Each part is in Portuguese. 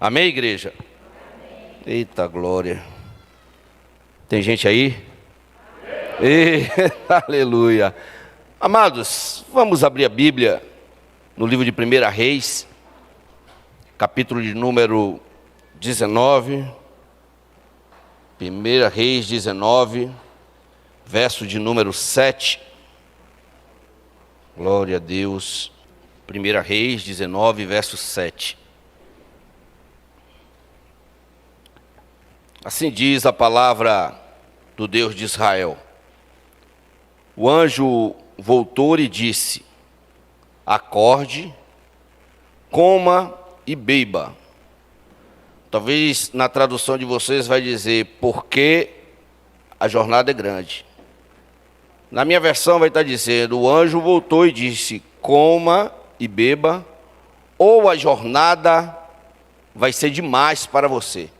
Amém, igreja? Eita glória. Tem gente aí? Aleluia. Amados, vamos abrir a Bíblia no livro de 1 Reis, capítulo de número 19. 1 Reis 19, verso de número 7. Glória a Deus. 1 Reis 19, verso 7. Assim diz a palavra do Deus de Israel. O anjo voltou e disse: acorde, coma e beba. Talvez na tradução de vocês vai dizer, porque a jornada é grande. Na minha versão vai estar dizendo, o anjo voltou e disse, coma e beba, ou a jornada vai ser demais para você.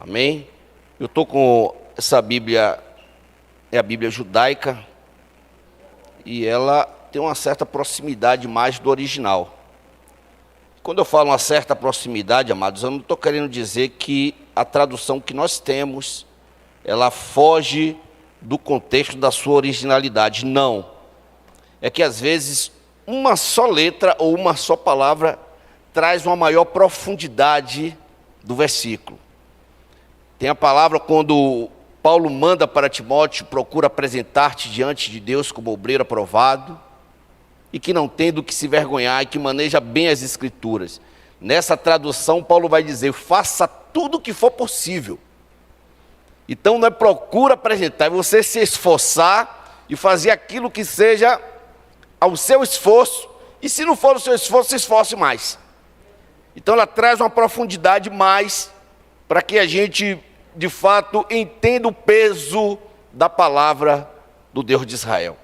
Amém? Eu estou com essa Bíblia, é a Bíblia judaica, e ela tem uma certa proximidade mais do original. Quando eu falo uma certa proximidade, amados, eu não estou querendo dizer que a tradução que nós temos, ela foge do contexto da sua originalidade. Não. É que às vezes uma só letra ou uma só palavra traz uma maior profundidade do versículo. Tem a palavra quando Paulo manda para Timóteo, procura apresentar-te diante de Deus como obreiro aprovado, e que não tem do que se vergonhar, e que maneja bem as Escrituras. Nessa tradução, Paulo vai dizer, faça tudo o que for possível. Então, não é procura apresentar, é você se esforçar e fazer aquilo que seja ao seu esforço, e se não for o seu esforço, se esforce mais. Então, ela traz uma profundidade mais, para que a gente, de fato, entenda o peso da palavra do Deus de Israel.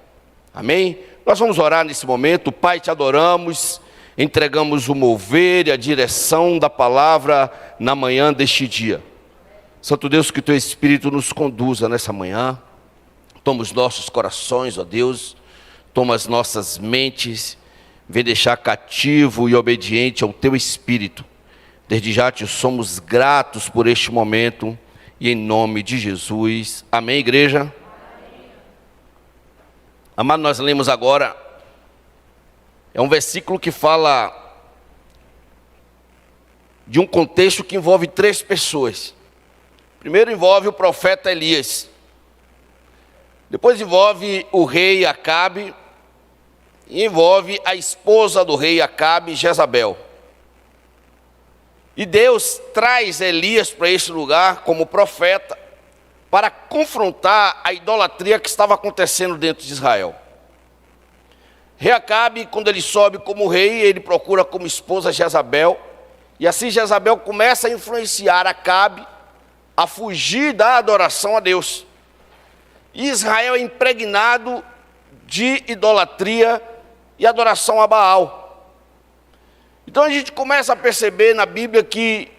Amém? Nós vamos orar nesse momento. Pai, te adoramos, entregamos o mover e a direção da palavra na manhã deste dia. Santo Deus, que teu Espírito nos conduza nessa manhã. Toma os nossos corações, ó Deus, toma as nossas mentes, vem deixar cativo e obediente ao teu Espírito. Desde já te somos gratos por este momento, e em nome de Jesus. Amém, igreja? Amado, nós lemos agora, é um versículo que fala de um contexto que envolve três pessoas. Primeiro envolve o profeta Elias, depois envolve o rei Acabe, e envolve a esposa do rei Acabe, Jezabel. E Deus traz Elias para este lugar como profeta, para confrontar a idolatria que estava acontecendo dentro de Israel. Rei Acabe, quando ele sobe como rei, ele procura como esposa Jezabel, e assim Jezabel começa a influenciar Acabe a fugir da adoração a Deus. E Israel é impregnado de idolatria e adoração a Baal. Então a gente começa a perceber na Bíblia que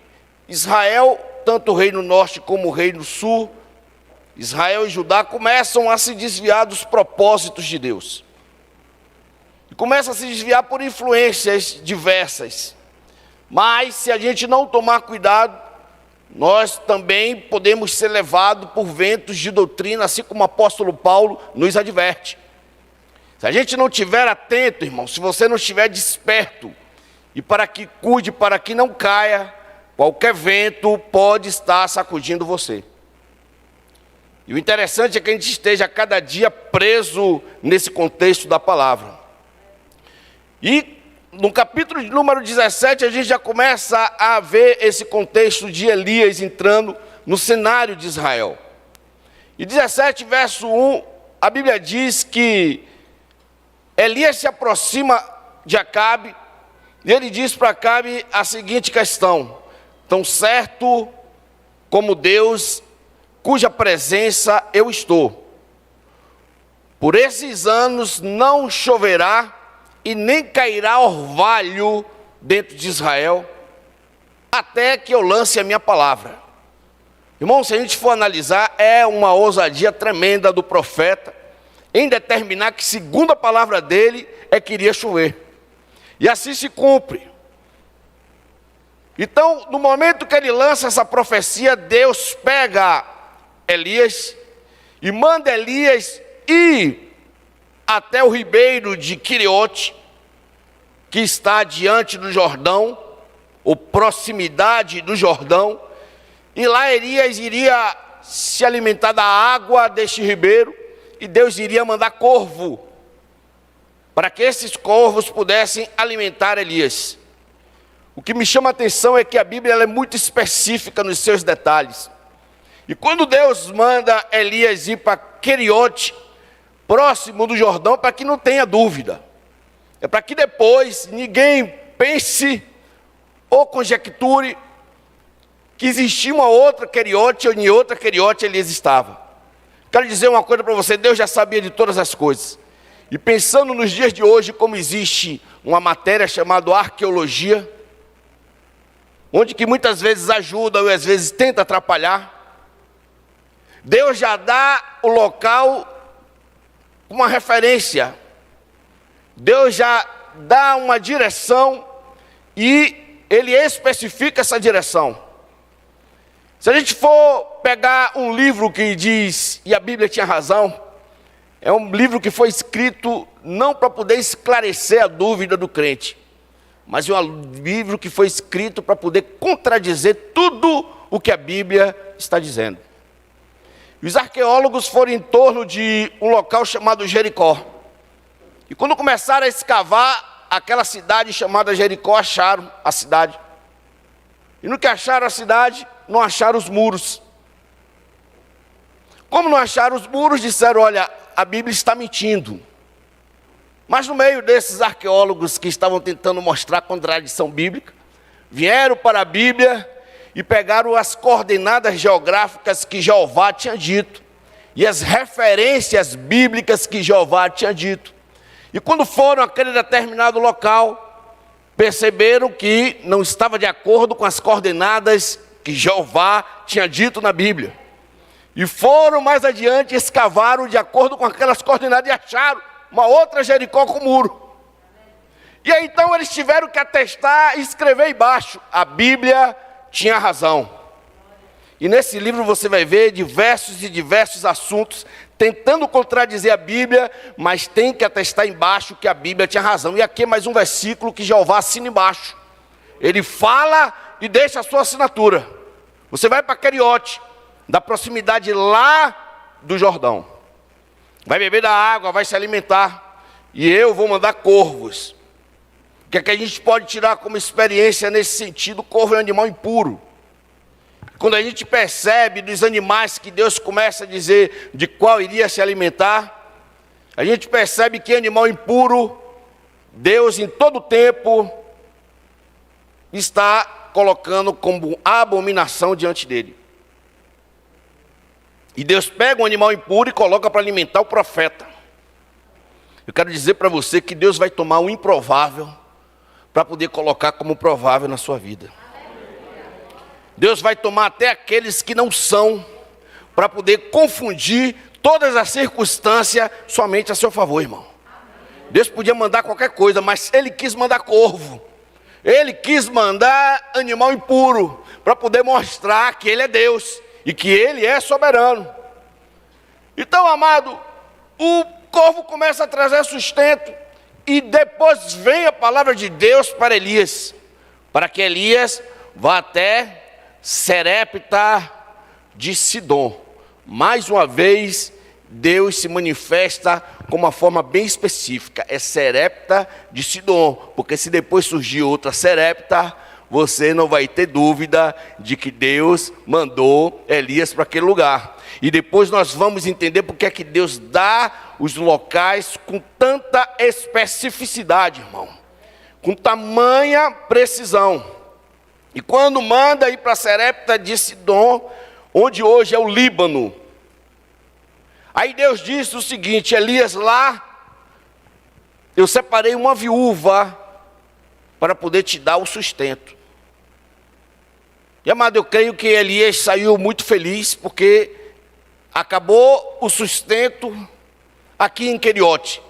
Israel, tanto o reino norte como o reino sul, Israel e Judá começam a se desviar dos propósitos de Deus. E começam a se desviar por influências diversas. Mas se a gente não tomar cuidado, nós também podemos ser levados por ventos de doutrina, assim como o apóstolo Paulo nos adverte. Se a gente não estiver atento, irmão, se você não estiver desperto, e para que cuide, para que não caia, qualquer vento pode estar sacudindo você. E o interessante é que a gente esteja cada dia preso nesse contexto da palavra. E no capítulo de número 17, a gente já começa a ver esse contexto de Elias entrando no cenário de Israel. E 17, verso 1, a Bíblia diz que Elias se aproxima de Acabe, e ele diz para Acabe a seguinte questão: tão certo como Deus, cuja presença eu estou, por esses anos não choverá e nem cairá orvalho dentro de Israel, até que eu lance a minha palavra. Irmão, se a gente for analisar, é uma ousadia tremenda do profeta em determinar que, segundo a palavra dele, é que iria chover. E assim se cumpre. Então, no momento que ele lança essa profecia, Deus pega Elias e manda Elias ir até o ribeiro de Queriote, que está diante do Jordão, ou proximidade do Jordão, e lá Elias iria se alimentar da água deste ribeiro, e Deus iria mandar corvo, para que esses corvos pudessem alimentar Elias. O que me chama a atenção é que a Bíblia ela é muito específica nos seus detalhes. E quando Deus manda Elias ir para Queriote, próximo do Jordão, para que não tenha dúvida, é para que depois ninguém pense ou conjecture que existia uma outra Queriote, ou em outra Queriote Elias estava. Quero dizer uma coisa para você, Deus já sabia de todas as coisas. E pensando nos dias de hoje, como existe uma matéria chamada arqueologia, onde que muitas vezes ajuda ou às vezes tenta atrapalhar, Deus já dá o local uma referência, Deus já dá uma direção e Ele especifica essa direção. Se a gente for pegar um livro que diz, e a Bíblia tinha razão, é um livro que foi escrito não para poder esclarecer a dúvida do crente, mas é um livro que foi escrito para poder contradizer tudo o que a Bíblia está dizendo. Os arqueólogos foram em torno de um local chamado Jericó. E quando começaram a escavar aquela cidade chamada Jericó, acharam a cidade. E no que acharam a cidade, não acharam os muros. Como não acharam os muros, disseram, olha, a Bíblia está mentindo. Mas no meio desses arqueólogos que estavam tentando mostrar a contradição bíblica, vieram para a Bíblia e pegaram as coordenadas geográficas que Jeová tinha dito, e as referências bíblicas que Jeová tinha dito. E quando foram àquele determinado local, perceberam que não estava de acordo com as coordenadas que Jeová tinha dito na Bíblia. E foram mais adiante, escavaram de acordo com aquelas coordenadas e acharam uma outra Jericó com muro. E aí então eles tiveram que atestar e escrever embaixo, a Bíblia tinha razão. E nesse livro você vai ver diversos e diversos assuntos tentando contradizer a Bíblia, mas tem que atestar embaixo que a Bíblia tinha razão. E aqui é mais um versículo que Jeová assina embaixo. Ele fala e deixa a sua assinatura. Você vai para Queriote, da proximidade lá do Jordão. Vai beber da água, vai se alimentar. E eu vou mandar corvos. O que é que a gente pode tirar como experiência nesse sentido? O corvo é um animal impuro. Quando a gente percebe dos animais que Deus começa a dizer de qual iria se alimentar, a gente percebe que animal impuro, Deus em todo tempo está colocando como abominação diante dele. E Deus pega um animal impuro e coloca para alimentar o profeta. Eu quero dizer para você que Deus vai tomar o improvável para poder colocar como provável na sua vida. Deus vai tomar até aqueles que não são, para poder confundir todas as circunstâncias somente a seu favor, irmão. Deus podia mandar qualquer coisa, mas Ele quis mandar corvo. Ele quis mandar animal impuro, para poder mostrar que Ele é Deus e que Ele é soberano. Então, amado, o corvo começa a trazer sustento, e depois vem a palavra de Deus para Elias, para que Elias vá até Serepta de Sidom. Mais uma vez, Deus se manifesta com uma forma bem específica. É Serepta de Sidom, porque se depois surgir outra Serepta, você não vai ter dúvida de que Deus mandou Elias para aquele lugar. E depois nós vamos entender porque é que Deus dá os locais com tanta especificidade, irmão, com tamanha precisão. E quando manda ir para Serepta de Sidom, onde hoje é o Líbano, aí Deus disse o seguinte: Elias, lá eu separei uma viúva para poder te dar o sustento. E amado, eu creio que Elias saiu muito feliz, porque acabou o sustento aqui em Queriote.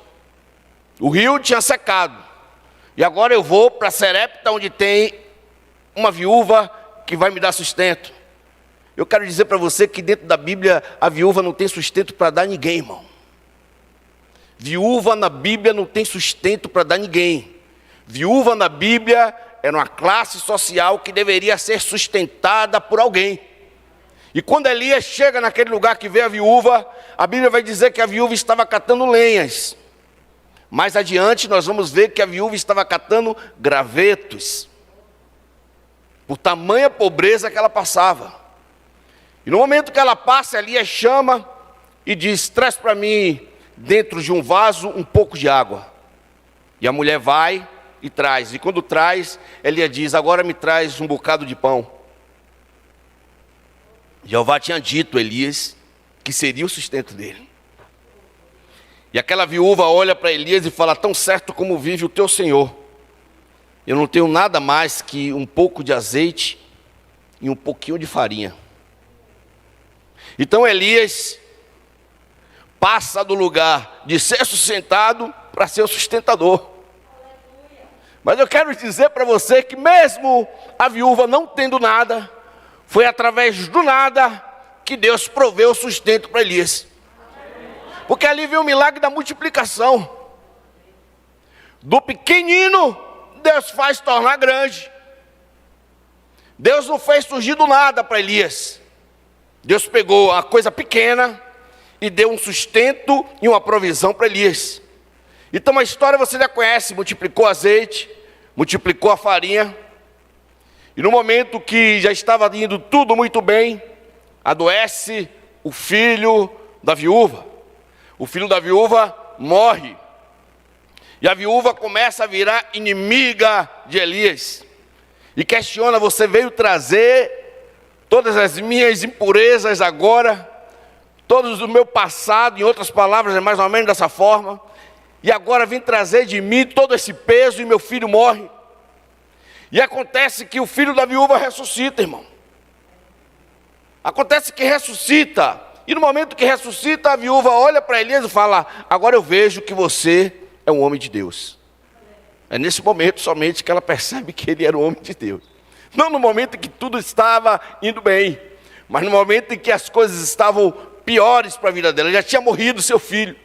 O rio tinha secado, e agora eu vou para Serepta, onde tem uma viúva que vai me dar sustento. Eu quero dizer para você que dentro da Bíblia, a viúva não tem sustento para dar a ninguém, irmão. Viúva na Bíblia não tem sustento para dar a ninguém. Viúva na Bíblia era uma classe social que deveria ser sustentada por alguém. E quando Elias chega naquele lugar que vê a viúva, a Bíblia vai dizer que a viúva estava catando lenhas. Mais adiante nós vamos ver que a viúva estava catando gravetos, por tamanha pobreza que ela passava. E no momento que ela passa, Elias chama e diz: traz para mim dentro de um vaso um pouco de água. E a mulher vai e traz. E quando traz, Elias diz: agora me traz um bocado de pão. Jeová tinha dito a Elias que seria o sustento dele. E aquela viúva olha para Elias e fala: tão certo como vive o teu Senhor, eu não tenho nada mais que um pouco de azeite e um pouquinho de farinha. Então Elias passa do lugar de ser sustentado para ser o sustentador. Mas eu quero dizer para você que mesmo a viúva não tendo nada, foi através do nada que Deus proveu o sustento para Elias. Porque ali veio o milagre da multiplicação. Do pequenino, Deus faz tornar grande. Deus não fez surgir do nada para Elias. Deus pegou a coisa pequena e deu um sustento e uma provisão para Elias. Então a história você já conhece: multiplicou o azeite, multiplicou a farinha. E no momento que já estava indo tudo muito bem, adoece o filho da viúva. O filho da viúva morre. E a viúva começa a virar inimiga de Elias. E questiona: você veio trazer todas as minhas impurezas agora, todos o meu passado, em outras palavras é mais ou menos dessa forma, e agora vem trazer de mim todo esse peso e meu filho morre. E acontece que o filho da viúva ressuscita, irmão. Acontece que ressuscita. E no momento que ressuscita, a viúva olha para Elias e fala: agora eu vejo que você é um homem de Deus. É nesse momento somente que ela percebe que ele era um homem de Deus. Não no momento em que tudo estava indo bem, mas no momento em que as coisas estavam piores para a vida dela. Já tinha morrido seu filho.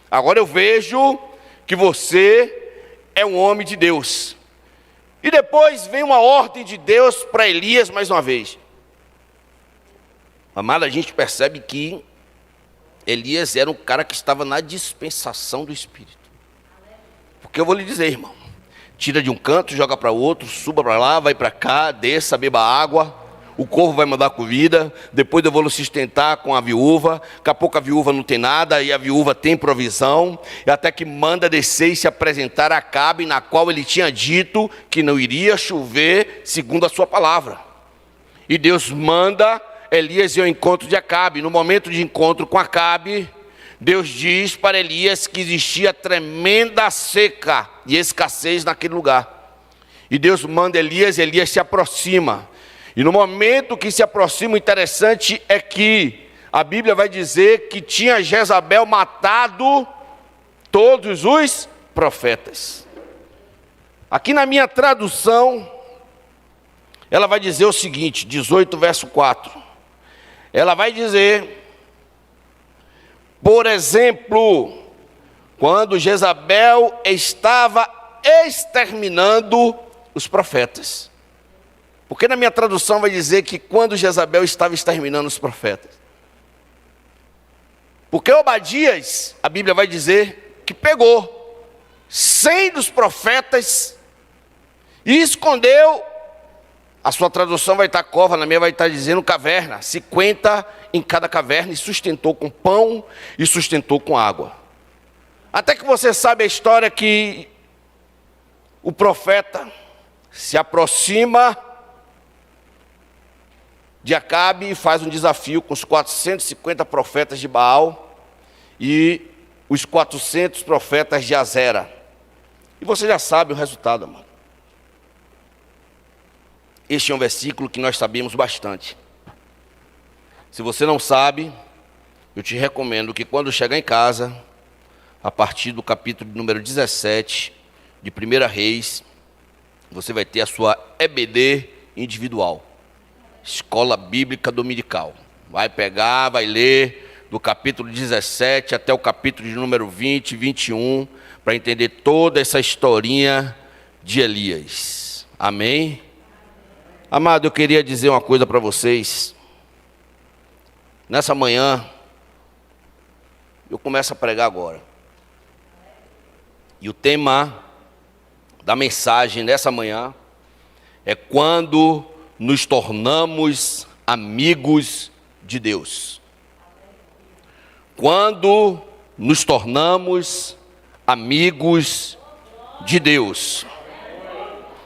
Agora eu vejo que você é um homem de Deus. E depois vem uma ordem de Deus para Elias mais uma vez. Amado, a gente percebe que Elias era um cara que estava na dispensação do Espírito. Porque eu vou lhe dizer, irmão, tira de um canto, joga para outro, suba para lá, vai para cá, desça, beba água, o corvo vai mandar comida, depois eu vou lhe sustentar com a viúva, daqui a pouco a viúva não tem nada, e a viúva tem provisão, e até que manda descer e se apresentar a Acabe, na qual ele tinha dito que não iria chover segundo a sua palavra. E Deus manda Elias ir ao encontro de Acabe. No momento de encontro com Acabe, Deus diz para Elias que existia tremenda seca e escassez naquele lugar. E Deus manda Elias, e Elias se aproxima. E no momento que se aproxima, o interessante é que a Bíblia vai dizer que tinha Jezabel matado todos os profetas. Aqui na minha tradução, ela vai dizer o seguinte, 18 verso 4. Ela vai dizer: por exemplo, quando Jezabel estava exterminando os profetas. Porque na minha tradução vai dizer que quando Jezabel estava exterminando os profetas. Porque Obadias, a Bíblia vai dizer que pegou 100 dos profetas e escondeu. A sua tradução vai estar cova, na minha vai estar dizendo caverna. 50 em cada caverna, e sustentou com pão e sustentou com água. Até que você sabe a história que o profeta se aproxima de Acabe e faz um desafio com os 450 profetas de Baal e os 400 profetas de Azera. E você já sabe o resultado, amado. Este é um versículo que nós sabemos bastante. Se você não sabe, eu te recomendo que quando chegar em casa, a partir do capítulo número 17 de 1 Reis, você vai ter a sua EBD individual. Escola Bíblica Dominical. Vai pegar, vai ler do capítulo 17 até o capítulo de número 20, 21, para entender toda essa historinha de Elias. Amém? Amado, eu queria dizer uma coisa para vocês. Nessa manhã, eu começo a pregar agora. E o tema da mensagem nessa manhã é quando nos tornamos amigos de Deus. Quando nos tornamos amigos de Deus.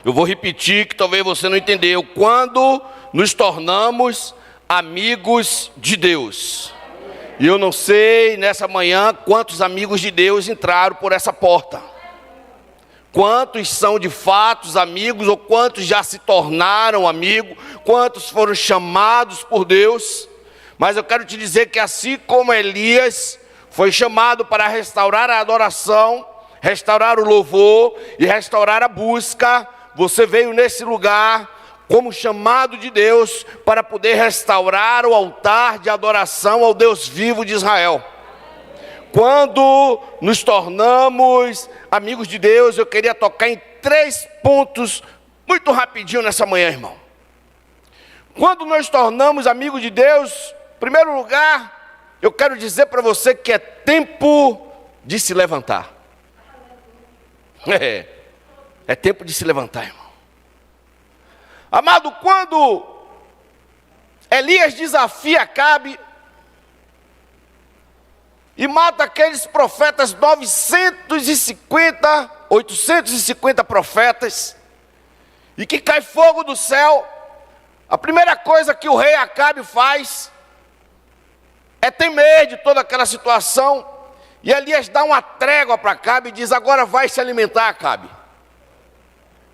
Eu vou repetir que talvez você não entendeu. Quando nos tornamos amigos de Deus. E eu não sei nessa manhã quantos amigos de Deus entraram por essa porta. Quantos são de fato amigos, ou quantos já se tornaram amigos, quantos foram chamados por Deus. Mas eu quero te dizer que assim como Elias foi chamado para restaurar a adoração, restaurar o louvor e restaurar a busca, você veio nesse lugar como chamado de Deus para poder restaurar o altar de adoração ao Deus vivo de Israel. Quando nos tornamos amigos de Deus, eu queria tocar em 3 pontos muito rapidinho nessa manhã, irmão. Quando nós tornamos amigos de Deus, em primeiro lugar, eu quero dizer para você que é tempo de se levantar. É tempo de se levantar, irmão. Amado, quando Elias desafia Acabe e mata aqueles profetas, 850 profetas, e que cai fogo do céu, a primeira coisa que o rei Acabe faz é temer de toda aquela situação, e Elias dá uma trégua para Acabe e diz: agora vai se alimentar, Acabe.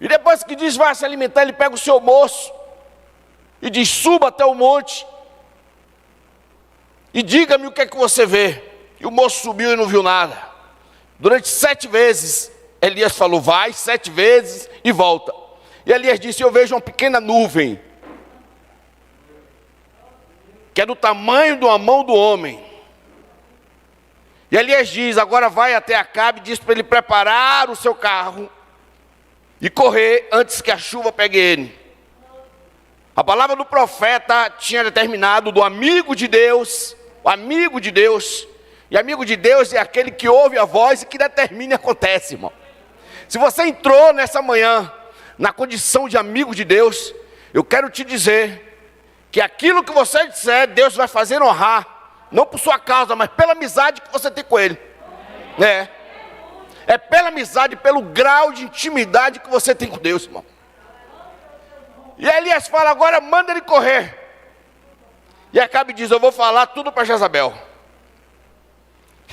E depois que diz vai se alimentar, ele pega o seu moço e diz: suba até o monte e diga-me o que é que você vê. E o moço subiu e não viu nada. Durante 7 vezes, Elias falou: vai, 7 vezes e volta. E Elias disse: eu vejo uma pequena nuvem, que é do tamanho de uma mão do homem. E Elias diz: agora vai até Acabe e diz para ele preparar o seu carro e correr antes que a chuva pegue ele. A palavra do profeta tinha determinado do amigo de Deus, o amigo de Deus. E amigo de Deus é aquele que ouve a voz e que determina e acontece, irmão. Se você entrou nessa manhã na condição de amigo de Deus, eu quero te dizer que aquilo que você disser, Deus vai fazer honrar, não por sua causa, mas pela amizade que você tem com Ele. É pela amizade, pelo grau de intimidade que você tem com Deus, irmão. E Elias fala: agora manda ele correr. E Acabe diz: eu vou falar tudo para Jezabel.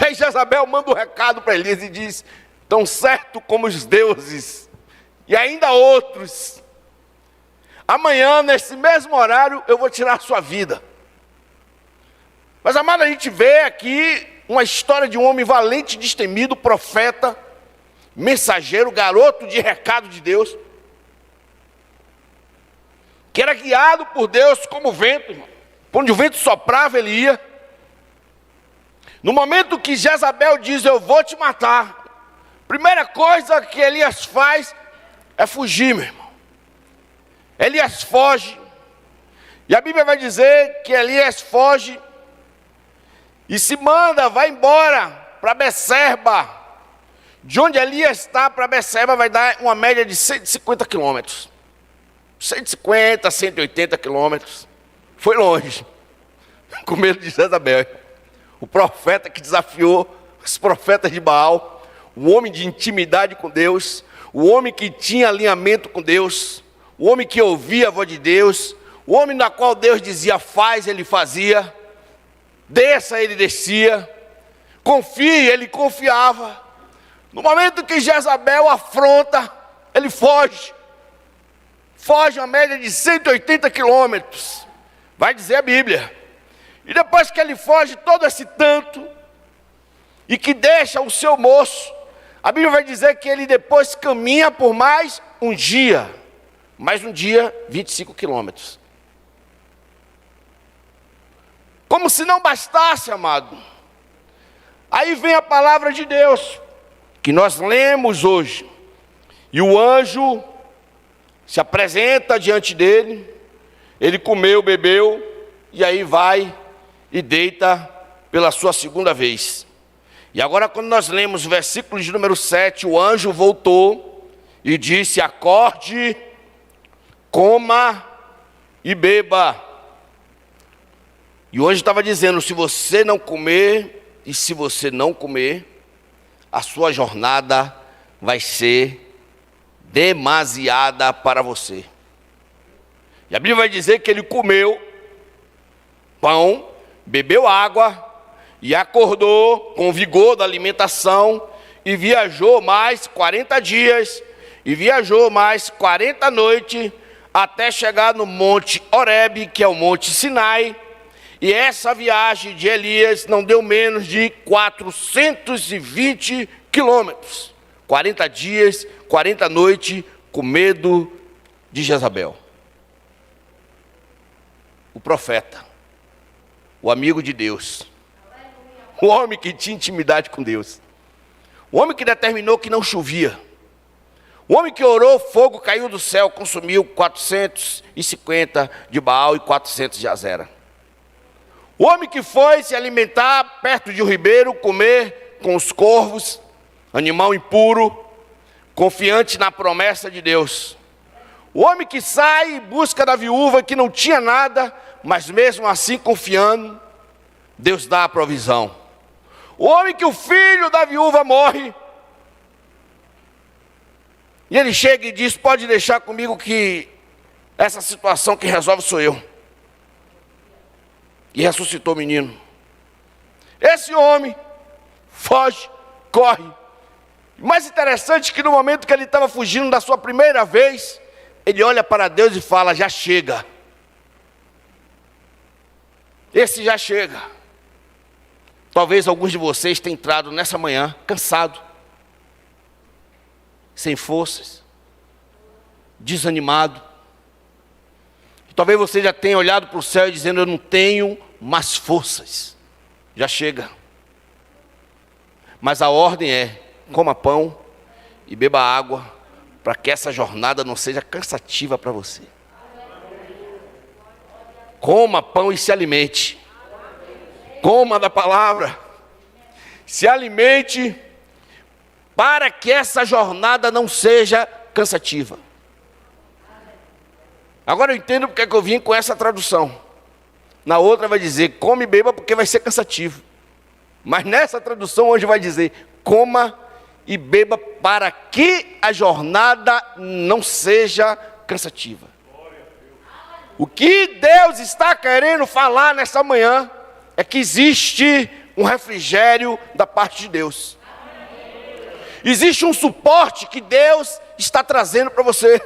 E aí Jezabel manda um recado para Elias e diz: tão certo como os deuses, e ainda outros, amanhã, nesse mesmo horário, eu vou tirar a sua vida. Mas, amado, a gente vê aqui uma história de um homem valente, destemido, profeta, mensageiro, garoto de recado de Deus, que era guiado por Deus como vento, irmão. Por onde o vento soprava, ele ia. No momento que Jezabel diz: eu vou te matar, primeira coisa que Elias faz é fugir, meu irmão. Elias foge. E a Bíblia vai dizer que Elias foge e se manda, vai embora para Berseba. De onde Elias está para Berseba vai dar uma média de 150 quilômetros. 150, 180 quilômetros. Foi longe. Com medo de Jezabel. O profeta que desafiou os profetas de Baal. O homem de intimidade com Deus. O homem que tinha alinhamento com Deus. O homem que ouvia a voz de Deus. O homem na qual Deus dizia faz, ele fazia. Desça, ele descia. Confie, ele confiava. No momento que Jezabel afronta, ele foge. Foge a média de 180 quilômetros. Vai dizer a Bíblia. E depois que ele foge todo esse tanto, e que deixa o seu moço, a Bíblia vai dizer que ele depois caminha por mais um dia. mais um dia, 25 quilômetros. Como se não bastasse, amado. Aí vem a palavra de Deus, que nós lemos hoje. E o anjo se apresenta diante dele, ele comeu, bebeu, e aí vai e deita pela sua segunda vez. E agora quando nós lemos o versículo de número 7, o anjo voltou e disse: acorde, coma e beba. E o anjo estava dizendo: se você não comer, e se você não comer, a sua jornada vai ser demasiada para você. E a Bíblia vai dizer que ele comeu pão, bebeu água, e acordou com o vigor da alimentação, e viajou mais 40 dias, e viajou mais 40 noites, até chegar no Monte Horebe, que é o Monte Sinai. E essa viagem de Elias não deu menos de 420 quilômetros. 40 dias, 40 noites, com medo de Jezabel. O profeta, o amigo de Deus, o homem que tinha intimidade com Deus, o homem que determinou que não chovia, o homem que orou, fogo caiu do céu, consumiu 450 de Baal e 400 de Azera. O homem que foi se alimentar perto de um ribeiro, comer com os corvos, animal impuro, confiante na promessa de Deus. O homem que sai em busca da viúva que não tinha nada, mas mesmo assim confiando, Deus dá a provisão. O homem que o filho da viúva morre, e ele chega e diz: pode deixar comigo que essa situação que resolve sou eu. E ressuscitou o menino. Esse homem foge, corre. O mais interessante é que no momento que ele estava fugindo da sua primeira vez, ele olha para Deus e fala: já chega. Esse já chega. Talvez alguns de vocês tenham entrado nessa manhã cansado, sem forças, desanimado. Talvez você já tenha olhado para o céu e dizendo: eu não tenho mais forças. Já chega. Mas a ordem é: coma pão e beba água, para que essa jornada não seja cansativa para você. Coma pão e se alimente. Coma da palavra. Se alimente, para que essa jornada não seja cansativa. Agora eu entendo porque é que eu vim com essa tradução. Na outra vai dizer: come e beba, porque vai ser cansativo. Mas nessa tradução hoje vai dizer: coma e beba, para que a jornada não seja cansativa. O que Deus está querendo falar nessa manhã é que existe um refrigério da parte de Deus. Existe um suporte que Deus está trazendo para você.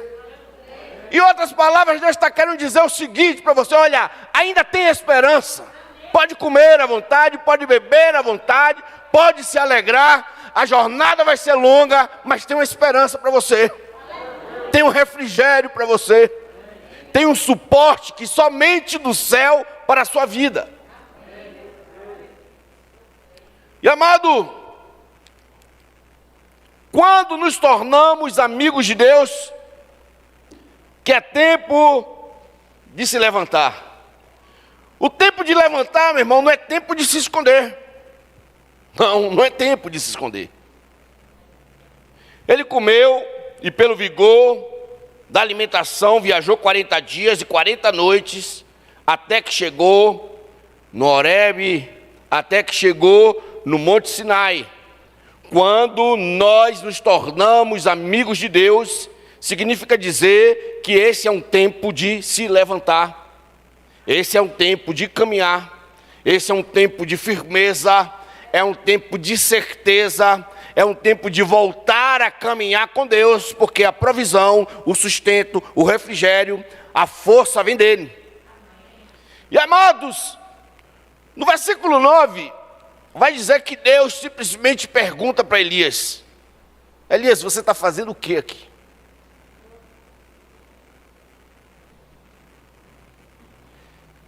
Em outras palavras, Deus está querendo dizer o seguinte para você: olha, ainda tem esperança. Pode comer à vontade, pode beber à vontade, pode se alegrar. A jornada vai ser longa, mas tem uma esperança para você. Tem um refrigério para você. Tem um suporte que somente do céu para a sua vida. E amado, quando nos tornamos amigos de Deus, que é tempo de se levantar. O tempo de levantar, meu irmão, não é tempo de se esconder. Não é tempo de se esconder. Ele comeu e pelo vigor da alimentação viajou 40 dias e 40 noites, até que chegou no Horebe, até que chegou no Monte Sinai. Quando nós nos tornamos amigos de Deus, significa dizer que esse é um tempo de se levantar, esse é um tempo de caminhar, esse é um tempo de firmeza, é um tempo de certeza, é um tempo de voltar a caminhar com Deus, porque a provisão, o sustento, o refrigério, a força vem dele. E amados, no versículo 9, vai dizer que Deus simplesmente pergunta para Elias: Elias, você está fazendo o que aqui?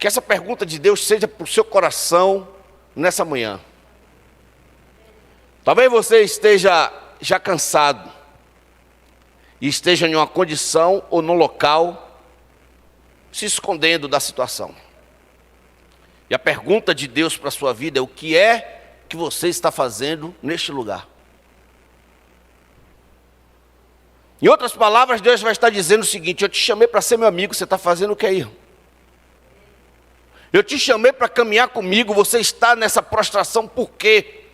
Que essa pergunta de Deus seja para o seu coração nessa manhã. Talvez você esteja já cansado e esteja em uma condição ou num local se escondendo da situação. E a pergunta de Deus para a sua vida é: o que é que você está fazendo neste lugar? Em outras palavras, Deus vai estar dizendo o seguinte: eu te chamei para ser meu amigo, você está fazendo o que aí? Eu te chamei para caminhar comigo, você está nessa prostração por quê?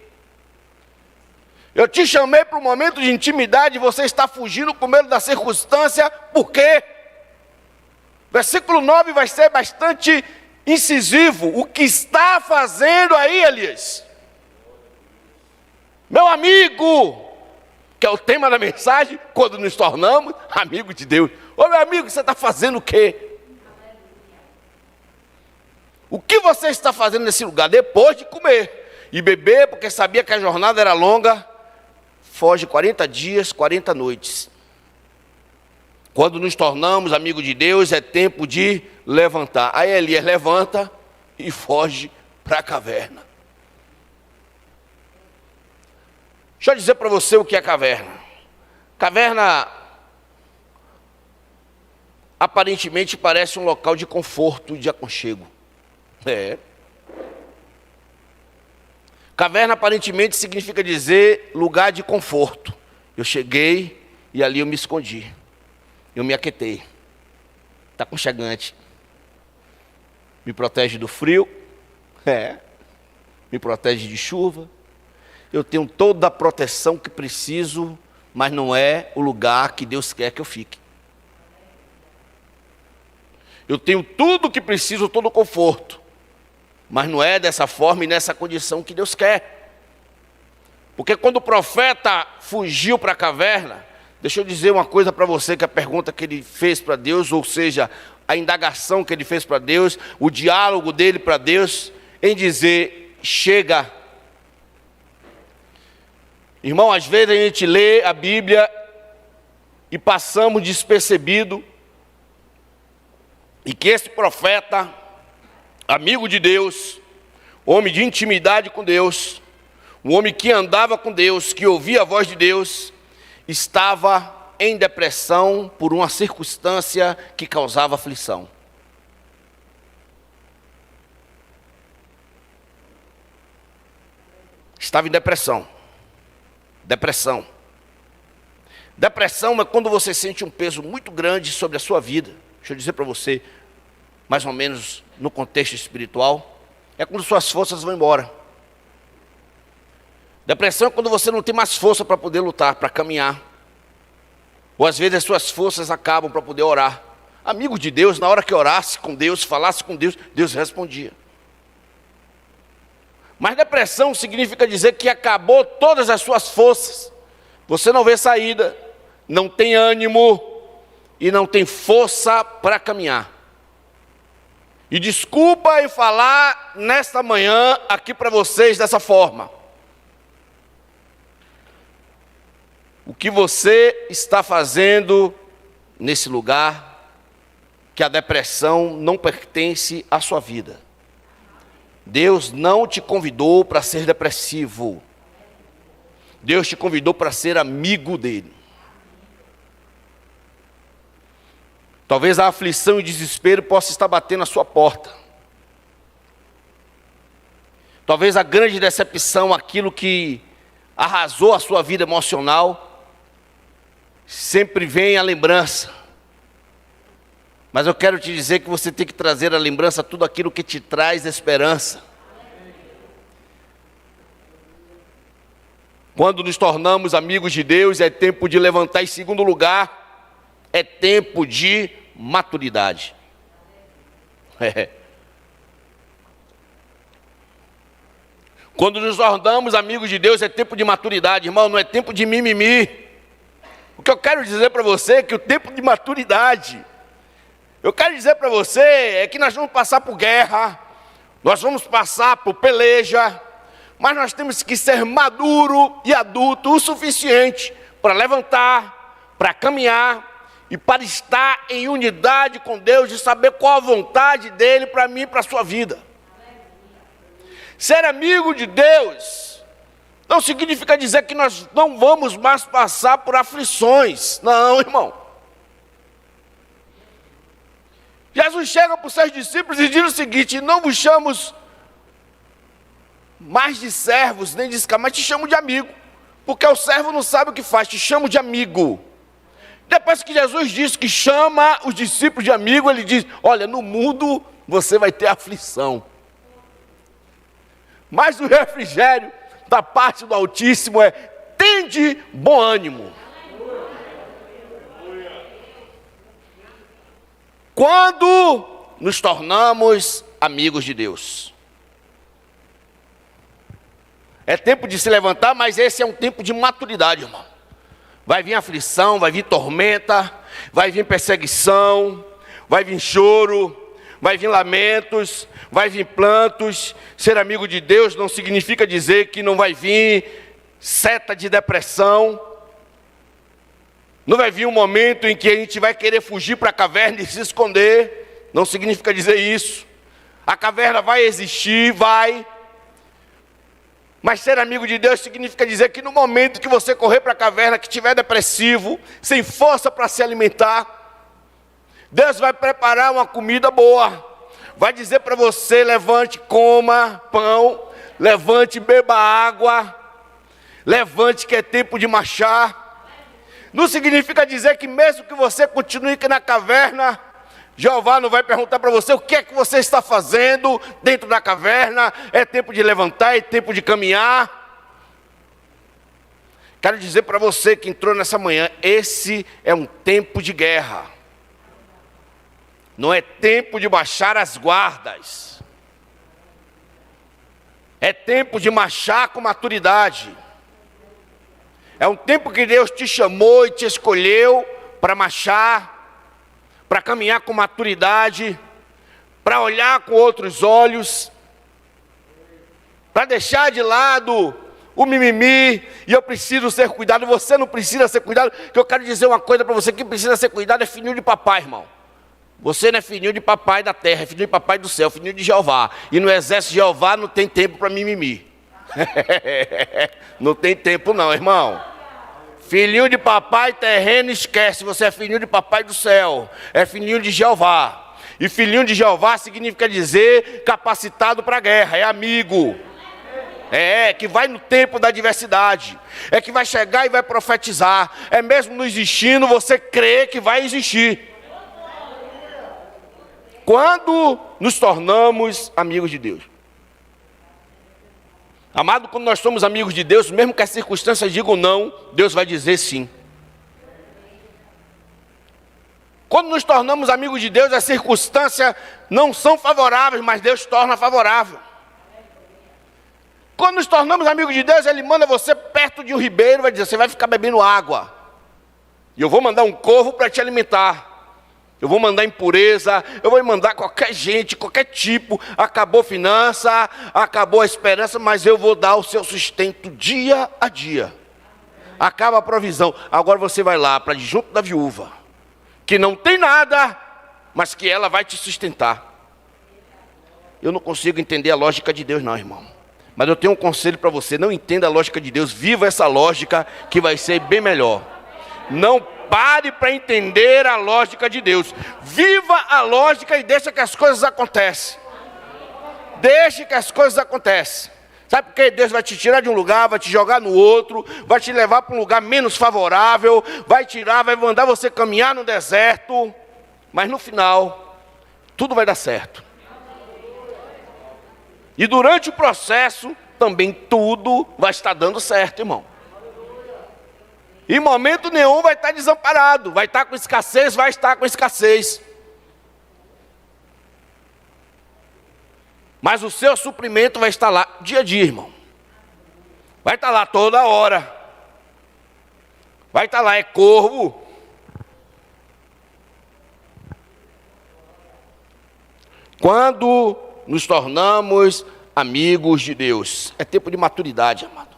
Eu te chamei para um momento de intimidade, você está fugindo com medo da circunstância, por quê? Versículo 9 vai ser bastante incisivo. O que está fazendo aí, Elias? Meu amigo, que é o tema da mensagem, quando nos tornamos amigos de Deus. Ô meu amigo, você está fazendo o quê? O que você está fazendo nesse lugar? Depois de comer e beber, porque sabia que a jornada era longa, foge 40 dias, 40 noites. Quando nos tornamos amigos de Deus, é tempo de levantar. Aí Elias levanta e foge para a caverna. Deixa eu dizer para você o que é caverna. Caverna aparentemente parece um local de conforto, de aconchego. Caverna aparentemente significa dizer lugar de conforto. Eu cheguei e ali eu me escondi. Eu me aquietei. Está aconchegante. Me protege do frio. Me protege de chuva. Eu tenho toda a proteção que preciso, mas não é o lugar que Deus quer que eu fique. Eu tenho tudo o que preciso, todo o conforto, mas não é dessa forma e nessa condição que Deus quer. Porque quando o profeta fugiu para a caverna, deixa eu dizer uma coisa para você, que a pergunta que ele fez para Deus, ou seja, a indagação que ele fez para Deus, o diálogo dele para Deus, em dizer: chega. Irmão, às vezes a gente lê a Bíblia e passamos despercebido, e que esse profeta, amigo de Deus, homem de intimidade com Deus, um homem que andava com Deus, que ouvia a voz de Deus, estava em depressão por uma circunstância que causava aflição. Estava em depressão. Depressão. Depressão é quando você sente um peso muito grande sobre a sua vida. Deixa eu dizer para você, mais ou menos no contexto espiritual, é quando suas forças vão embora. Depressão é quando você não tem mais força para poder lutar, para caminhar. Ou às vezes as suas forças acabam para poder orar. Amigo de Deus, na hora que orasse com Deus, falasse com Deus, Deus respondia. Mas depressão significa dizer que acabou todas as suas forças. Você não vê saída, não tem ânimo e não tem força para caminhar. E desculpa em falar nesta manhã aqui para vocês dessa forma. O que você está fazendo nesse lugar, que a depressão não pertence à sua vida. Deus não te convidou para ser depressivo. Deus te convidou para ser amigo dele. Talvez a aflição e desespero possa estar batendo na sua porta. Talvez a grande decepção, aquilo que arrasou a sua vida emocional, sempre vem à lembrança. Mas eu quero te dizer que você tem que trazer à lembrança tudo aquilo que te traz esperança. Quando nos tornamos amigos de Deus, é tempo de levantar. Em segundo lugar, é tempo de maturidade. Quando nos tornamos amigos de Deus, é tempo de maturidade, irmão, não é tempo de mimimi. O que eu quero dizer para você é que o tempo de maturidade, eu quero dizer para você, é que nós vamos passar por guerra, nós vamos passar por peleja, mas nós temos que ser maduro e adulto o suficiente para levantar, para caminhar e para estar em unidade com Deus, de saber qual a vontade dEle para mim e para a sua vida. Ser amigo de Deus não significa dizer que nós não vamos mais passar por aflições. Não, irmão. Jesus chega para os seus discípulos e diz o seguinte: não vos chamo mais de servos, nem de escravos, mas te chamo de amigo. Porque o servo não sabe o que faz, te chamo de amigo. Depois que Jesus disse que chama os discípulos de amigo, ele diz: olha, no mundo você vai ter aflição. Mas o refrigério da parte do Altíssimo é: tende bom ânimo. Quando nos tornamos amigos de Deus. É tempo de se levantar, mas esse é um tempo de maturidade, irmão. Vai vir aflição, vai vir tormenta, vai vir perseguição, vai vir choro, vai vir lamentos, vai vir plantos. Ser amigo de Deus não significa dizer que não vai vir seta de depressão. Não vai vir um momento em que a gente vai querer fugir para a caverna e se esconder. Não significa dizer isso. A caverna vai existir, vai. Mas ser amigo de Deus significa dizer que no momento que você correr para a caverna, que estiver depressivo, sem força para se alimentar, Deus vai preparar uma comida boa. Vai dizer para você: levante, coma pão, levante, beba água, levante que é tempo de marchar. Não significa dizer que mesmo que você continue aqui na caverna, Jeová não vai perguntar para você o que é que você está fazendo dentro da caverna. É tempo de levantar, é tempo de caminhar. Quero dizer para você que entrou nessa manhã, esse é um tempo de guerra. Não é tempo de baixar as guardas. É tempo de marchar com maturidade. É um tempo que Deus te chamou e te escolheu para marchar, para caminhar com maturidade, para olhar com outros olhos, para deixar de lado o mimimi. E eu preciso ser cuidado. Você não precisa ser cuidado. Que eu quero dizer uma coisa para você: que precisa ser cuidado é filhinho de papai, irmão. Você não é filhinho de papai da terra, é filhinho de papai do céu, filhinho de Jeová. E no exército de Jeová não tem tempo para mimimi. Não tem tempo não, irmão. Filhinho de papai terreno, esquece. Você é filhinho de papai do céu. É filhinho de Jeová. E filhinho de Jeová significa dizer capacitado para a guerra. É amigo. É que vai no tempo da adversidade. É que vai chegar e vai profetizar. É mesmo não existindo, você crê que vai existir. Quando nos tornamos amigos de Deus. Amado, quando nós somos amigos de Deus, mesmo que as circunstâncias digam não, Deus vai dizer sim. Quando nos tornamos amigos de Deus, as circunstâncias não são favoráveis, mas Deus torna favorável. Quando nos tornamos amigos de Deus, Ele manda você perto de um ribeiro, vai dizer: você vai ficar bebendo água. E eu vou mandar um corvo para te alimentar. Eu vou mandar impureza, eu vou mandar qualquer gente, qualquer tipo. Acabou finança, acabou a esperança, mas eu vou dar o seu sustento dia a dia. Acaba a provisão. Agora você vai lá para junto da viúva, que não tem nada, mas que ela vai te sustentar. Eu não consigo entender a lógica de Deus não, irmão. Mas eu tenho um conselho para você: não entenda a lógica de Deus, viva essa lógica que vai ser bem melhor. Não pare para entender a lógica de Deus. Viva a lógica e deixa que as coisas acontecem. Deixe que as coisas acontecem. Sabe por quê? Deus vai te tirar de um lugar, vai te jogar no outro, vai te levar para um lugar menos favorável, vai mandar você caminhar no deserto, mas no final, tudo vai dar certo. E durante o processo, também tudo vai estar dando certo, irmão. Em momento nenhum vai estar desamparado, vai estar com escassez, vai estar com escassez. Mas o seu suprimento vai estar lá dia a dia, irmão. Vai estar lá toda hora. Vai estar lá, é corvo. Quando nos tornamos amigos de Deus, é tempo de maturidade, amado.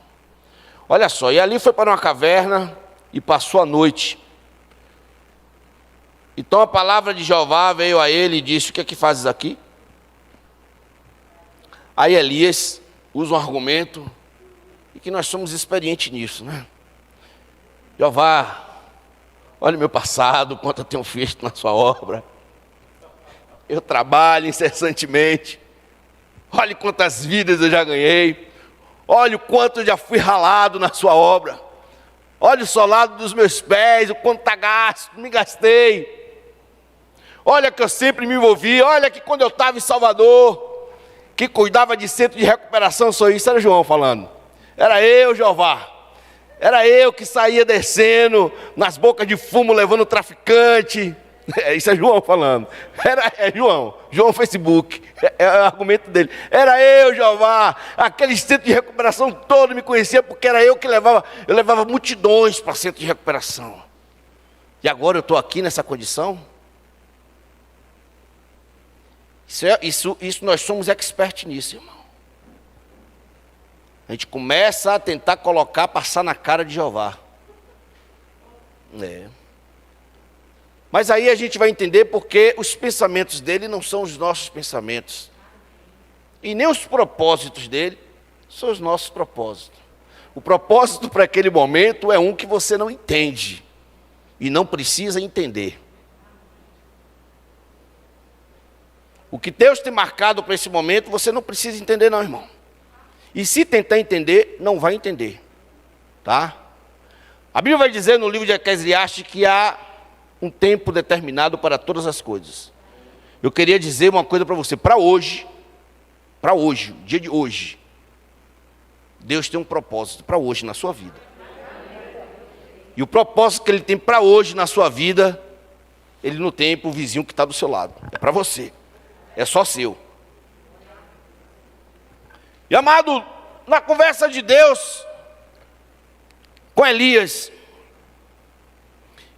Olha só, e ali foi para uma caverna e passou a noite. Então a palavra de Jeová veio a ele e disse: o que é que fazes aqui? Aí Elias usa um argumento, e que nós somos experientes nisso, né? Jeová, olha o meu passado, quanto eu tenho feito na sua obra. Eu trabalho incessantemente. Olha quantas vidas eu já ganhei. Olha o quanto eu já fui ralado na sua obra. Olha o solado dos meus pés, o quanto está gasto, me gastei. Olha que eu sempre me envolvi. Olha que quando eu estava em Salvador, que cuidava de centro de recuperação, sou isso, era João falando. Era eu, Jeová. Era eu que saía descendo nas bocas de fumo, levando traficante. Isso é João falando. João Facebook. É o argumento dele. Era eu, Jeová. Aquele centro de recuperação todo me conhecia, porque era eu que levava multidões para centro de recuperação. E agora eu estou aqui nessa condição? Isso nós somos expertos nisso, irmão. A gente começa a tentar passar na cara de Jeová. Mas aí a gente vai entender porque os pensamentos dele não são os nossos pensamentos. E nem os propósitos dele são os nossos propósitos. O propósito para aquele momento é um que você não entende. E não precisa entender. O que Deus tem marcado para esse momento, você não precisa entender não, irmão. E se tentar entender, não vai entender. Tá? A Bíblia vai dizer no livro de Eclesiastes que há um tempo determinado para todas as coisas. Eu queria dizer uma coisa para você. Para hoje, o dia de hoje, Deus tem um propósito para hoje na sua vida. E o propósito que Ele tem para hoje na sua vida, Ele não tem para o vizinho que está do seu lado. É para você. É só seu. E amado, na conversa de Deus com Elias,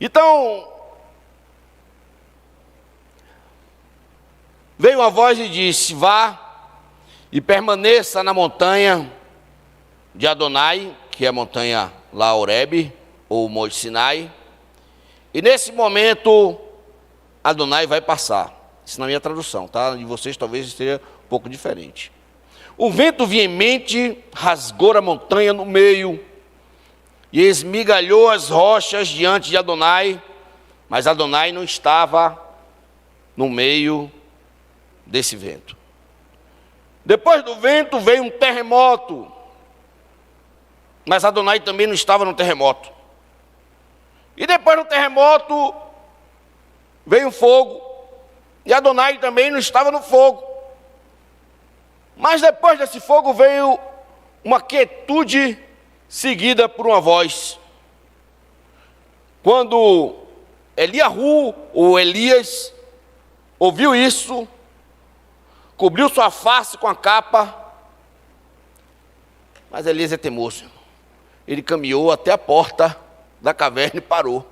então, veio uma voz e disse: vá e permaneça na montanha de Adonai, que é a montanha lá Horebe, ou Monte Sinai, e nesse momento Adonai vai passar. Isso na minha tradução, tá? De vocês talvez esteja um pouco diferente. O vento veemente rasgou a montanha no meio e esmigalhou as rochas diante de Adonai, mas Adonai não estava no meio desse vento. Depois do vento veio um terremoto, mas Adonai também não estava no terremoto. E depois do terremoto veio um fogo, e Adonai também não estava no fogo. Mas depois desse fogo veio uma quietude seguida por uma voz. Quando Eliahu, ou Elias, ouviu isso, cobriu sua face com a capa. Mas Elias é teimoso. Ele caminhou até a porta da caverna e parou.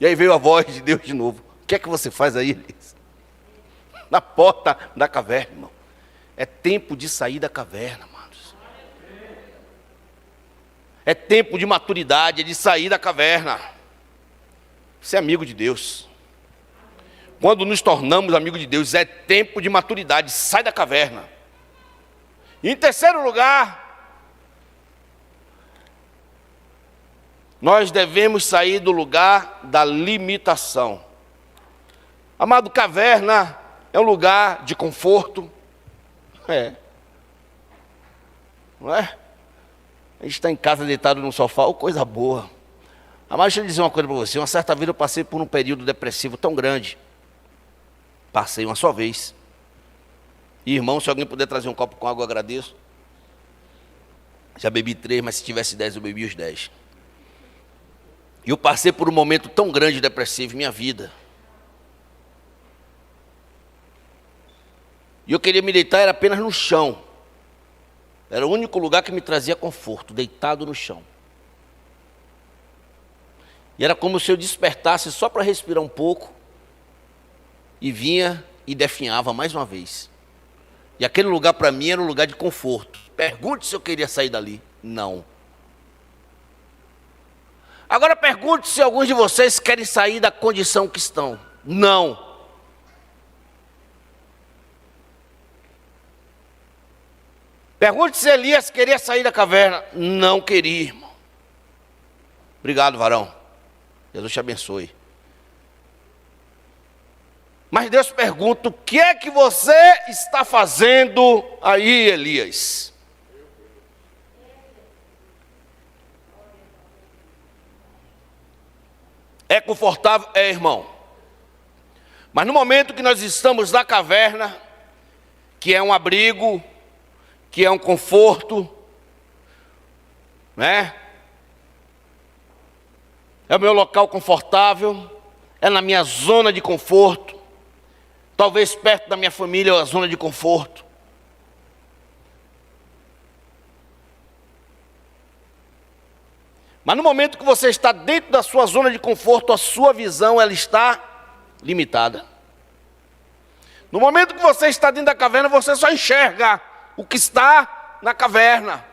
E aí veio a voz de Deus de novo. O que é que você faz aí, Elias? Na porta da caverna, irmão. É tempo de sair da caverna, amados. É tempo de maturidade, é de sair da caverna. Você é amigo de Deus. Quando nos tornamos amigos de Deus, é tempo de maturidade, sai da caverna. E em terceiro lugar, nós devemos sair do lugar da limitação. Amado, caverna é um lugar de conforto. Não é? A gente está em casa deitado no sofá, coisa boa. Mas deixa eu dizer uma coisa para você. Uma certa vez eu passei por um período depressivo tão grande. Passei uma só vez. E, irmão, se alguém puder trazer um copo com água, eu agradeço. Já bebi 3, mas se tivesse 10, eu bebi os 10. E eu passei por um momento tão grande depressivo em minha vida. E eu queria me deitar, era apenas no chão. Era o único lugar que me trazia conforto, deitado no chão. E era como se eu despertasse só para respirar um pouco, e vinha e definhava mais uma vez. E aquele lugar para mim era um lugar de conforto. Pergunte se eu queria sair dali. Não. Agora pergunte se alguns de vocês querem sair da condição que estão. Não. Pergunte se Elias queria sair da caverna. Não queria, irmão. Obrigado, varão. Jesus te abençoe. Mas Deus pergunta: o que é que você está fazendo aí, Elias? É confortável? É, irmão. Mas no momento que nós estamos na caverna, que é um abrigo, que é um conforto, né? É o meu local confortável, é na minha zona de conforto, talvez perto da minha família, é a zona de conforto. Mas no momento que você está dentro da sua zona de conforto, a sua visão ela está limitada. No momento que você está dentro da caverna, você só enxerga o que está na caverna.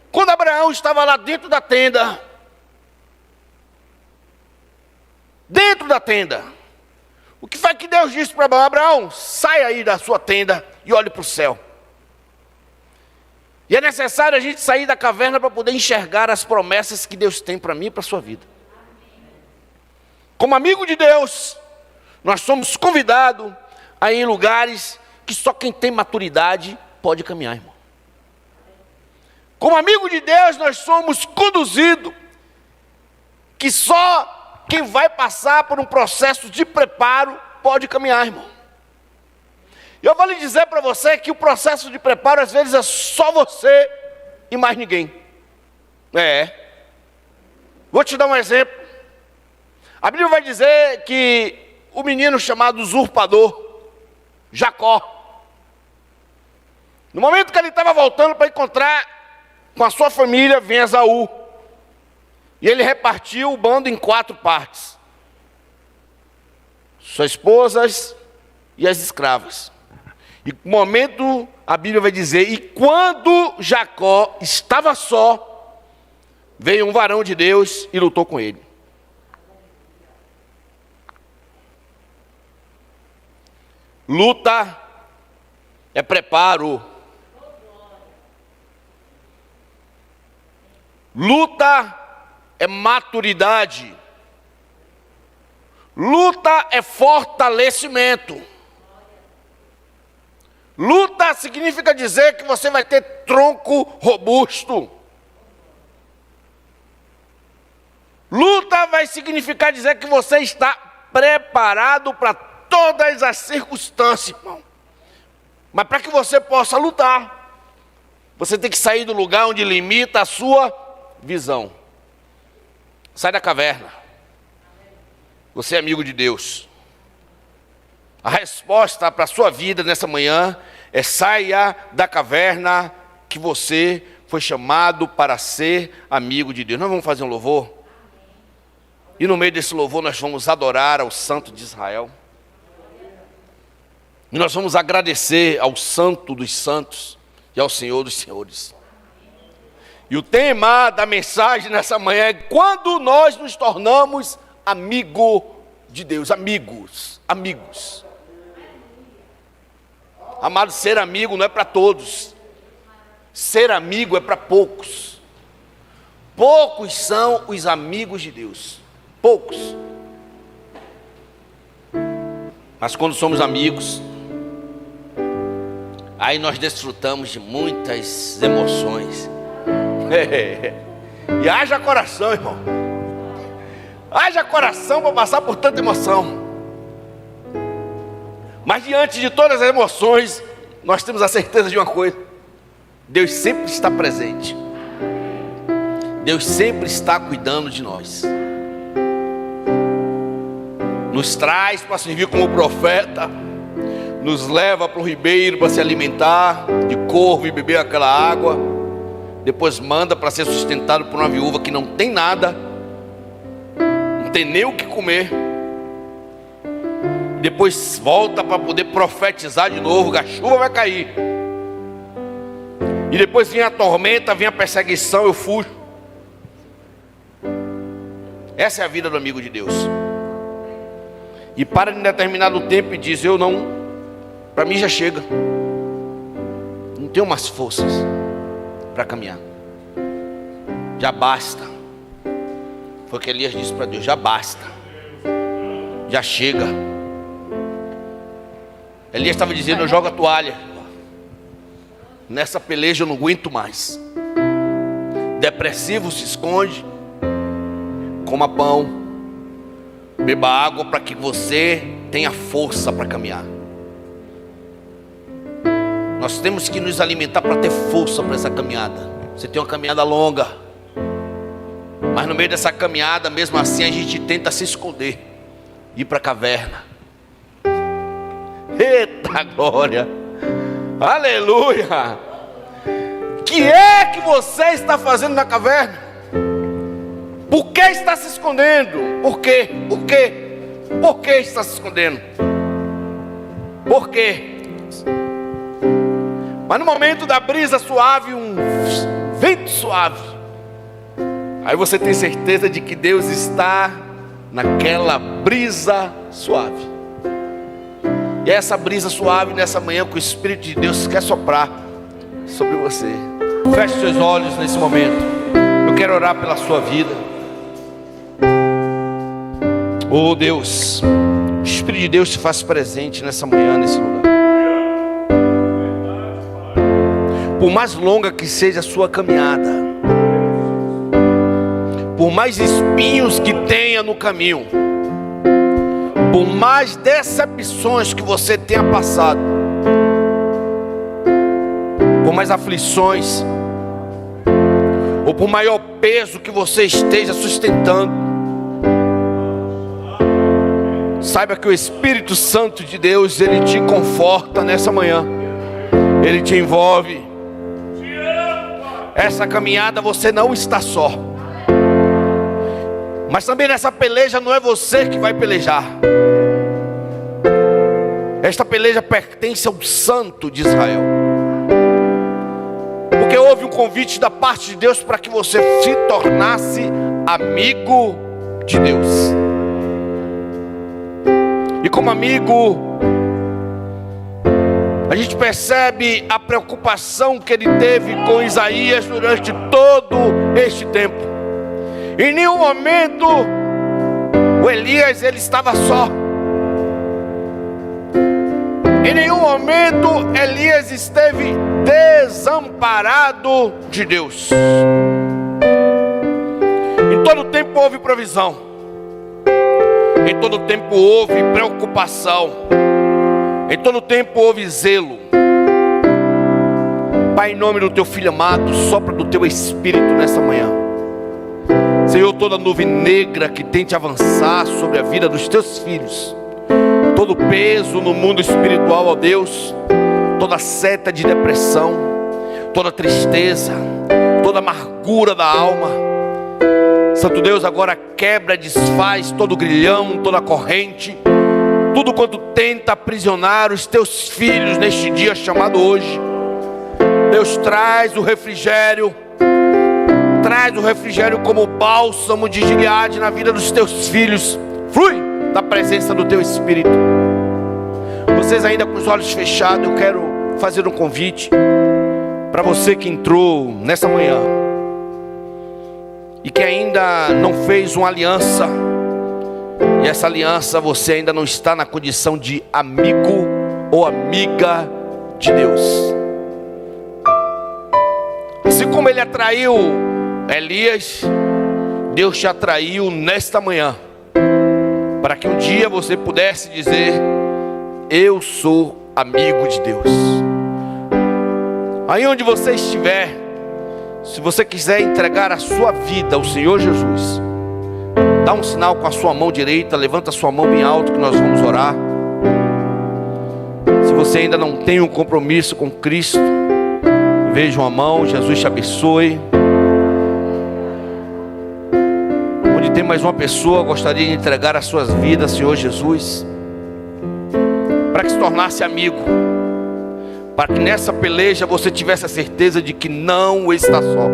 Quando Abraão estava lá dentro da tenda, o que foi que Deus disse para Abraão? Abraão, sai aí da sua tenda e olhe para o céu. E é necessário a gente sair da caverna para poder enxergar as promessas que Deus tem para mim e para a sua vida. Como amigo de Deus, nós somos convidados a ir em lugares que só quem tem maturidade pode caminhar, irmão. Como amigo de Deus, nós somos conduzidos que só quem vai passar por um processo de preparo pode caminhar, irmão. Eu vou lhe dizer para você que o processo de preparo, às vezes, é só você e mais ninguém. Vou te dar um exemplo. A Bíblia vai dizer que o menino chamado usurpador, Jacó, no momento que ele estava voltando para encontrar com a sua família, vem Esaú. E ele repartiu o bando em 4 partes. Suas esposas e as escravas. E no momento, a Bíblia vai dizer, e quando Jacó estava só, veio um varão de Deus e lutou com ele. Luta é preparo. Luta é maturidade. Luta é fortalecimento. Luta significa dizer que você vai ter tronco robusto. Luta vai significar dizer que você está preparado para todas as circunstâncias, irmão. Mas para que você possa lutar, você tem que sair do lugar onde limita a sua visão. Sai da caverna. Você é amigo de Deus. A resposta para a sua vida nessa manhã é: saia da caverna, que você foi chamado para ser amigo de Deus. Nós vamos fazer um louvor. E no meio desse louvor nós vamos adorar ao Santo de Israel. E nós vamos agradecer ao Santo dos Santos e ao Senhor dos Senhores. E o tema da mensagem nessa manhã é: quando nós nos tornamos amigo de Deus. Amigos. Amado, ser amigo não é para todos. Ser amigo é para poucos. Poucos são os amigos de Deus. Poucos. Mas quando somos amigos, aí nós desfrutamos de muitas emoções. E haja coração, irmão. Haja coração para passar por tanta emoção. Mas diante de todas as emoções, nós temos a certeza de uma coisa: Deus sempre está presente. Deus sempre está cuidando de nós. Nos traz para servir como profeta, nos leva para o ribeiro para se alimentar de corvo e beber aquela água. Depois manda para ser sustentado por uma viúva que não tem nada, não tem nem o que comer. Depois volta para poder profetizar de novo, que a chuva vai cair. E depois vinha a tormenta, vinha a perseguição, eu fujo. Essa é a vida do amigo de Deus. E para em determinado tempo e diz: eu não, para mim já chega, não tenho mais forças para caminhar, já basta. Foi o que Elias disse para Deus: já basta, já chega. Elias estava dizendo: eu jogo a toalha, nessa peleja eu não aguento mais. Depressivo se esconde, coma pão, beba água para que você tenha força para caminhar. Nós temos que nos alimentar para ter força para essa caminhada. Você tem uma caminhada longa, mas no meio dessa caminhada, mesmo assim, a gente tenta se esconder, ir para a caverna. Eita glória, aleluia. O que é que você está fazendo na caverna? Por que está se escondendo? Por quê? Por quê? Por que está se escondendo? Por quê? Mas no momento da brisa suave, um vento suave, aí você tem certeza de que Deus está naquela brisa suave. E é essa brisa suave nessa manhã que o Espírito de Deus quer soprar sobre você. Feche seus olhos nesse momento. Eu quero orar pela sua vida. Oh Deus, o Espírito de Deus se faz presente nessa manhã, nesse lugar. Por mais longa que seja a sua caminhada, por mais espinhos que tenha no caminho, por mais decepções que você tenha passado, por mais aflições, ou por maior peso que você esteja sustentando, saiba que o Espírito Santo de Deus, Ele te conforta nessa manhã, Ele te envolve. Essa caminhada você não está só, mas também nessa peleja não é você que vai pelejar. Esta peleja pertence ao Santo de Israel, porque houve um convite da parte de Deus para que você se tornasse amigo de Deus. E como amigo, a gente percebe a preocupação que ele teve com Isaías durante todo este tempo. Em nenhum momento o Elias ele estava só. Em nenhum momento Elias esteve desamparado de Deus. Em todo tempo houve provisão. Em todo tempo houve preocupação. Em todo tempo houve zelo. Pai, em nome do teu filho amado, sopra do teu Espírito nessa manhã. Senhor, toda nuvem negra que tente avançar sobre a vida dos teus filhos, todo peso no mundo espiritual, ó Deus, toda seta de depressão, toda tristeza, toda amargura da alma, Santo Deus, agora quebra, desfaz todo grilhão, toda corrente, tudo quanto tenta aprisionar os teus filhos neste dia chamado hoje. Deus, traz o refrigério como bálsamo de Gileade na vida dos teus filhos. Flui da presença do teu Espírito. Vocês ainda com os olhos fechados, eu quero fazer um convite para você que entrou nessa manhã e que ainda não fez uma aliança, e essa aliança você ainda não está na condição de amigo ou amiga de Deus. Assim como ele atraiu Elias, Deus te atraiu nesta manhã, para que um dia você pudesse dizer: eu sou amigo de Deus. Aí onde você estiver, se você quiser entregar a sua vida ao Senhor Jesus, dá um sinal com a sua mão direita, levanta a sua mão bem alto que nós vamos orar. Se você ainda não tem um compromisso com Cristo, veja uma mão, Jesus te abençoe. Onde tem mais uma pessoa, gostaria de entregar as suas vidas ao Senhor Jesus, para que se tornasse amigo, Para que nessa peleja você tivesse a certeza de que não está só.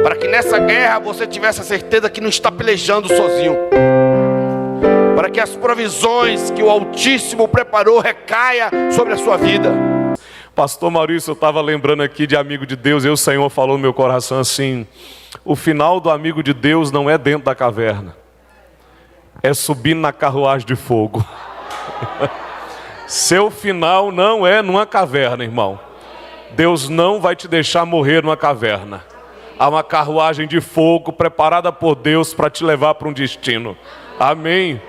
Para que nessa guerra você tivesse a certeza que não está pelejando sozinho. Para que as provisões que o Altíssimo preparou recaia sobre a sua vida. Pastor Maurício, eu estava lembrando aqui de amigo de Deus, e o Senhor falou no meu coração assim: o final do amigo de Deus não é dentro da caverna, é subindo na carruagem de fogo. Seu final não é numa caverna, irmão. Deus não vai te deixar morrer numa caverna. Há uma carruagem de fogo preparada por Deus para te levar para um destino. Amém.